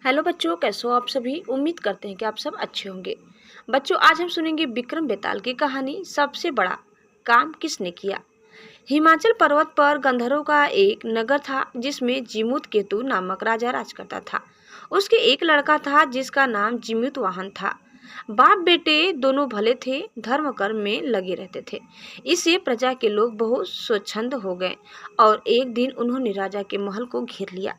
Hello बच्चों, कैसे हो आप सभी। उम्मीद करते हैं कि आप सब अच्छे होंगे। बच्चों, आज हम सुनेंगे विक्रम बेताल की कहानी सबसे बड़ा काम किसने किया। हिमाचल पर्वत पर गंधर्वों का एक नगर था जिसमें जिमुत केतु नामक राजा राज करता था। उसके एक लड़का था जिसका नाम जिमुत वाहन था। बाप बेटे दोनों भले थे, धर्म कर्म में लगे रहते थे। इससे प्रजा के लोग बहुत स्वच्छंद हो गए और एक दिन उन्होंने राजा के महल को घेर लिया।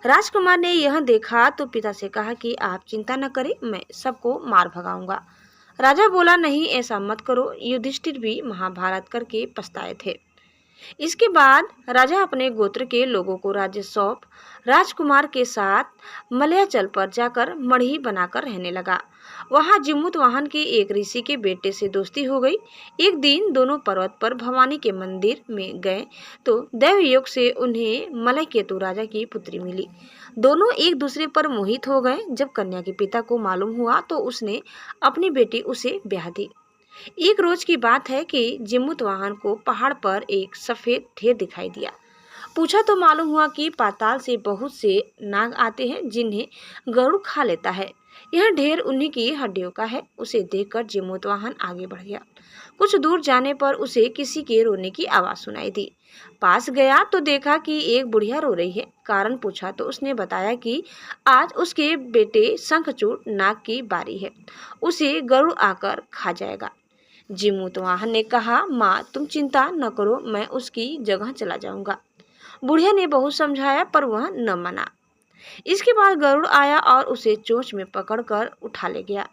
राजकुमार ने यह देखा तो पिता से कहा कि आप चिंता न करें, मैं सबको मार भगाऊंगा। राजा बोला, नहीं, ऐसा मत करो। युधिष्ठिर भी महाभारत करके पछताए थे। इसके बाद राजा अपने गोत्र के लोगों को राज्य सौंप राजकुमार के साथ मलयाचल पर जाकर मढ़ी बनाकर रहने लगा। वहां जिमुत वाहन के एक ऋषि के बेटे से दोस्ती हो गई। एक दिन दोनों पर्वत पर भवानी के मंदिर में गए तो दैव योग से उन्हें मलयकेतु राजा की पुत्री मिली। दोनों एक दूसरे पर मोहित हो गए। जब कन्या के पिता को मालूम हुआ तो उसने अपनी बेटी उसे ब्याह दी। एक रोज की बात है कि जिमुत वाहन को पहाड़ पर एक सफेद ढेर दिखाई दिया। पूछा तो मालूम हुआ कि पाताल से बहुत से नाग आते हैं जिन्हें गरुड़ खा लेता है। यह ढेर उन्हीं की हड्डियों का है। उसे देखकर जिमुत वाहन आगे बढ़ गया। कुछ दूर जाने पर उसे किसी के रोने की आवाज सुनाई दी। पास गया तो देखा कि एक बुढ़िया रो रही है। कारण पूछा तो उसने बताया कि आज उसके बेटे शंखचूड़ नाग की बारी है, उसे गरुड़ आकर खा जाएगा। जिमुत वाहन ने कहा, माँ तुम चिंता न करो, मैं उसकी जगह चला जाऊंगा। बुढ़िया ने बहुत समझाया पर वह न माना। इसके बाद गरुड़ आया और उसे चोंच में पकड़कर उठा ले गया।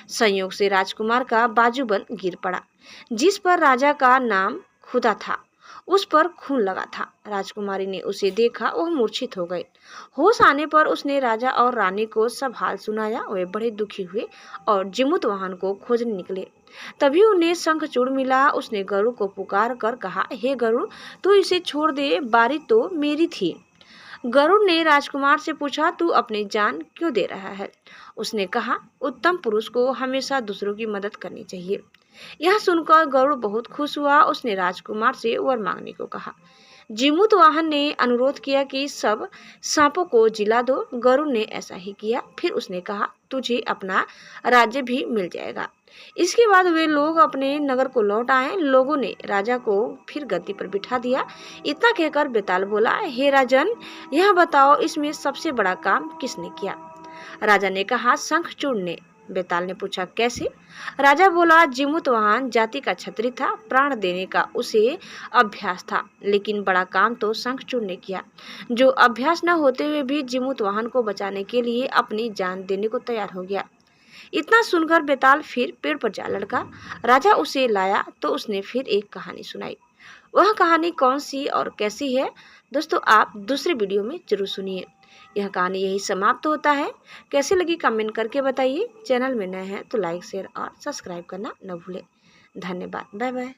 संयोग से राजकुमार का बाजूबंद गिर पड़ा, जिस पर राजा का नाम खुदा था। उस पर खून लगा था। राजकुमारी ने उसे देखा, वह मूर्छित हो गए। होश आने पर उसने राजा और रानी को सब हाल सुनाया। वे बड़े दुखी हुए और जिमुत वाहन को खोजने निकले। तभी उन्हें शंखचूड़ मिला। उसने गरुड़ को पुकार कर कहा, हे गरुड़, तू इसे छोड़ दे, बारी तो मेरी थी। गरुड़ ने राजकुमार से पूछा, तू अपनी जान क्यों दे रहा है। उसने कहा, उत्तम पुरुष को हमेशा दूसरों की मदद करनी चाहिए। यह सुनकर गरुड़ बहुत खुश हुआ। उसने राजकुमार से वर मांगने को कहा। जिमुत वाहन ने अनुरोध किया कि सब सांपों को जिला दो। गरुड़ ने ऐसा ही किया। फिर उसने कहा, तुझे अपना राज्य भी मिल जाएगा। इसके बाद वे लोग अपने नगर को लौट आए। लोगों ने राजा को फिर गद्दी पर बिठा दिया। इतना कहकर बेताल बोला, हे राजन, यह बताओ इसमें सबसे बड़ा काम किसने किया। राजा ने कहा, शंखचूड़ ने। बेताल ने पूछा, कैसे। राजा बोला, जिमुत वाहन जाति का छत्री था, प्राण देने का उसे अभ्यास था, लेकिन बड़ा काम तो शंखचूड़ ने किया, जो अभ्यास न होते हुए भी जिमुत वाहन को बचाने के लिए अपनी जान देने को तैयार हो गया। इतना सुनकर बेताल फिर पेड़ पर जा लड़का। राजा उसे लाया तो उसने फिर एक कहानी सुनाई। वह कहानी कौन सी और कैसी है, दोस्तों आप दूसरे वीडियो में जरूर सुनिए। यह कहानी यही समाप्त होता है। कैसी लगी कमेंट करके बताइए। चैनल में नए हैं तो लाइक, शेयर और सब्सक्राइब करना न भूलें। धन्यवाद। Bye bye.